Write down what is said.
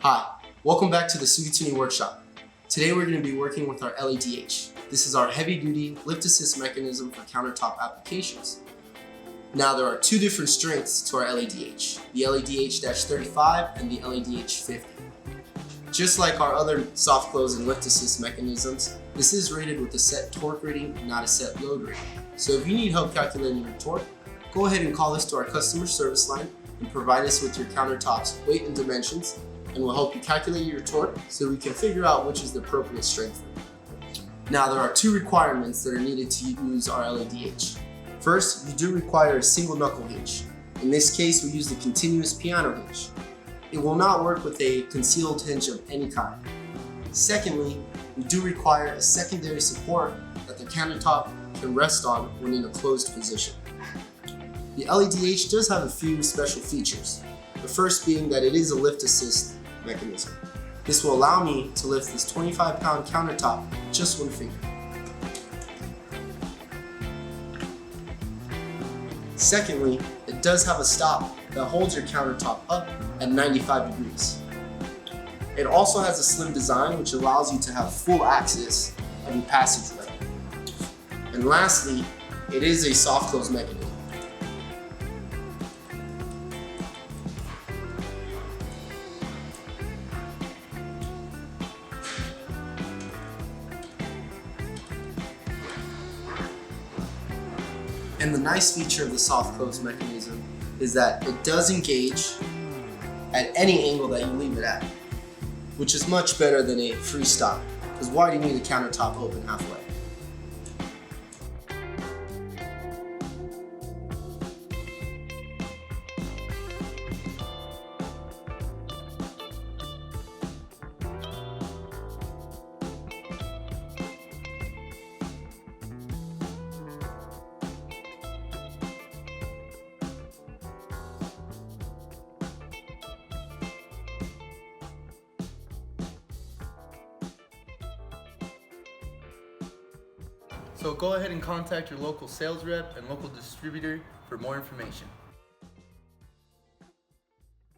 Hi, welcome back to the Sugatsune workshop. Today we're going to be working with our LADH. This is our heavy-duty lift assist mechanism for countertop applications. Now there are two different strengths to our LADH, the LADH-35 and the LADH-50. Just like our other soft close and lift assist mechanisms, this is rated with a set torque rating, not a set load rating. So if you need help calculating your torque, go ahead and call us to our customer service line and provide us with your countertop's weight and dimensions, and we'll help you calculate your torque so we can figure out which is the appropriate strength for you. Now there are two requirements that are needed to use our LADH. First, you do require a single knuckle hinge. In this case, we use the continuous piano hinge. It will not work with a concealed hinge of any kind. Secondly, we do require a secondary support that the countertop can rest on when in a closed position. The LADH does have a few special features. The first being that it is a lift assist mechanism. This will allow me to lift this 25-pound countertop with just one finger. Secondly, it does have a stop that holds your countertop up at 95 degrees. It also has a slim design which allows you to have full access of your passageway. And lastly, it is a soft close mechanism. And the nice feature of the soft close mechanism is that it does engage at any angle that you leave it at, which is much better than a free stop, because why do you need the countertop open halfway? So go ahead and contact your local sales rep and local distributor for more information.